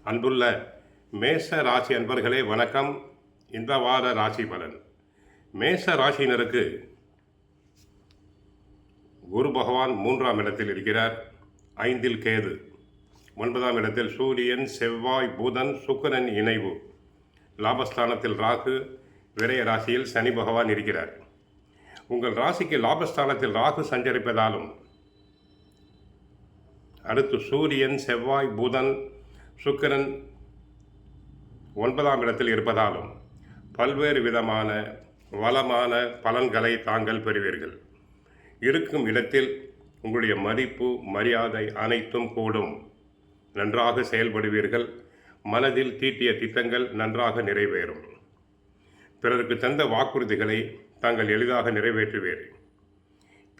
அன்புள்ள மேச ராசி அன்பர்களே வணக்கம். இந்த வார ராசி பலன். மேச ராசியினருக்கு குரு பகவான் 3ஆம் இடத்தில் இருக்கிறார். 5இல் கேது, 9ஆம் இடத்தில் சூரியன், செவ்வாய், புதன், சுக்கிரன் இணைவு. லாபஸ்தானத்தில் ராகு, விரய ராசியில் சனி பகவான் இருக்கிறார். உங்கள் ராசிக்கு லாபஸ்தானத்தில் ராகு சஞ்சரிப்பதாலும் அடுத்து சூரியன், செவ்வாய், புதன், சுக்கிரன் 9ஆம் இடத்தில் இருப்பதாலும் பல்வேறு விதமான வளமான பலன்களை தாங்கள் பெறுவீர்கள். இருக்கும் இடத்தில் உங்களுடைய மதிப்பு, மரியாதை அனைத்தும் கூடும். நன்றாக செயல்படுவீர்கள். மனதில் தீட்டிய திட்டங்கள் நன்றாக நிறைவேறும். பிறருக்கு தந்த வாக்குறுதிகளை தாங்கள் எளிதாக நிறைவேற்றுவீர்.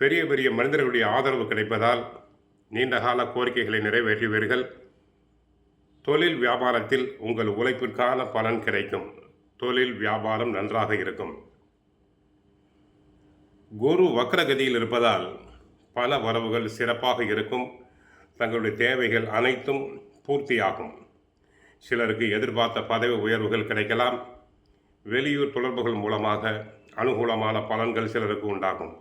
பெரிய பெரிய மனிதர்களுடைய ஆதரவு கிடைப்பதால் நீண்டகால கோரிக்கைகளை நிறைவேற்றுவீர்கள். தொழில் வியாபாரத்தில் உங்கள் உழைப்பிற்கான பலன் கிடைக்கும். தொழில் வியாபாரம் நன்றாக இருக்கும். குரு வக்ரகதியில் இருப்பதால் பண வரவுகள் சிறப்பாக இருக்கும். தங்களுடைய தேவைகள் அனைத்தும் பூர்த்தியாகும். சிலருக்கு எதிர்பார்த்த பதவி உயர்வுகள் கிடைக்கலாம். வெளியூர் தொடர்புகள் மூலமாக அனுகூலமான பலன்கள் சிலருக்கு உண்டாகும்.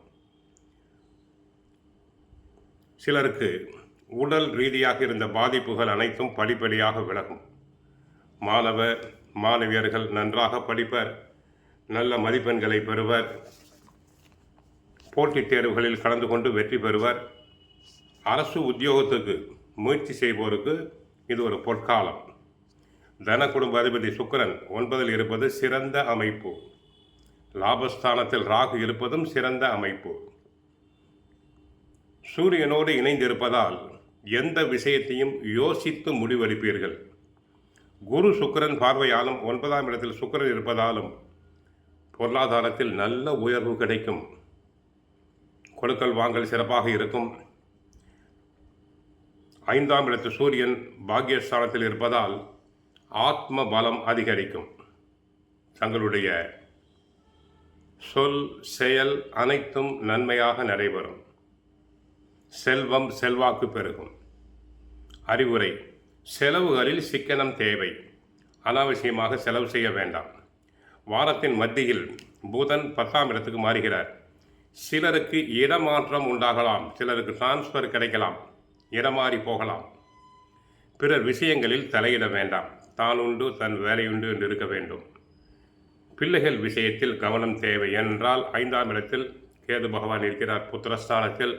சிலருக்கு உடல் ரீதியாக இருந்த பாதிப்புகள் அனைத்தும் படிப்படியாக விலகும். மாணவியர்கள் நன்றாக படிப்பர். நல்ல மதிப்பெண்களை பெறுவர். போட்டித் தேர்வுகளில் கலந்து கொண்டு வெற்றி பெறுவர். அரசு உத்தியோகத்துக்கு முயற்சி செய்வோருக்கு இது ஒரு பொற்காலம். தன குடும்ப அதிபதி சுக்கிரன் 9இல் இருப்பது சிறந்த அமைப்பு. லாபஸ்தானத்தில் ராகு இருப்பதும் சிறந்த அமைப்பு. சூரியனோடு இணைந்திருப்பதால் எந்த விஷயத்தையும் யோசித்து முடிவெடுப்பீர்கள். குரு சுக்கிரன் பார்வையாலும் 9ஆம் இடத்தில் சுக்கிரன் இருப்பதாலும் பொருளாதாரத்தில் நல்ல உயர்வு கிடைக்கும். கொடுக்கல் வாங்கல் சிறப்பாக இருக்கும். 5ஆம் இடத்தில் சூரியன் பாக்கியஸ்தானத்தில் இருப்பதால் ஆத்ம பலம் அதிகரிக்கும். தங்களுடைய சொல், செயல் அனைத்தும் நன்மையாக நடைபெறும். செல்வம், செல்வாக்கு பெருகும். அறிவுரை: செலவுகளில் சிக்கனம் தேவை. அனாவசியமாக செலவு செய்ய வேண்டாம். வாரத்தின் மத்தியில் புதன் 10ஆம் இடத்துக்கு மாறுகிறார். சிலருக்கு இடமாற்றம் உண்டாகலாம். சிலருக்கு டிரான்ஸ்ஃபர் கிடைக்கலாம். இடமாறி போகலாம். பிறர் விஷயங்களில் தலையிட வேண்டாம். தான் உண்டு, தன் வேலையுண்டு என்று இருக்க வேண்டும். பிள்ளைகள் விஷயத்தில் கவனம் தேவை. என்றால் 5ஆம் இடத்தில் கேது பகவான் இருக்கிறார். புத்திரஸ்தானத்தில்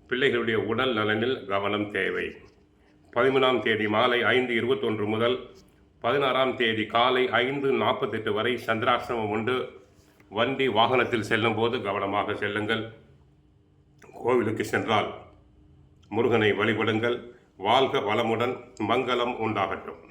பிள்ளைகளுடைய உடல் நலனில் கவனம் தேவை. 13ஆம் தேதி மாலை 5:21 முதல் 16ஆம் தேதி காலை 5:48 வரை சந்திராஷ்டமம் உண்டு. வண்டி வாகனத்தில் செல்லும் போது கவனமாக செல்லுங்கள். கோவிலுக்கு சென்றால் முருகனை வழிபடுங்கள். வாழ்க வளமுடன். மங்களம் உண்டாகட்டும்.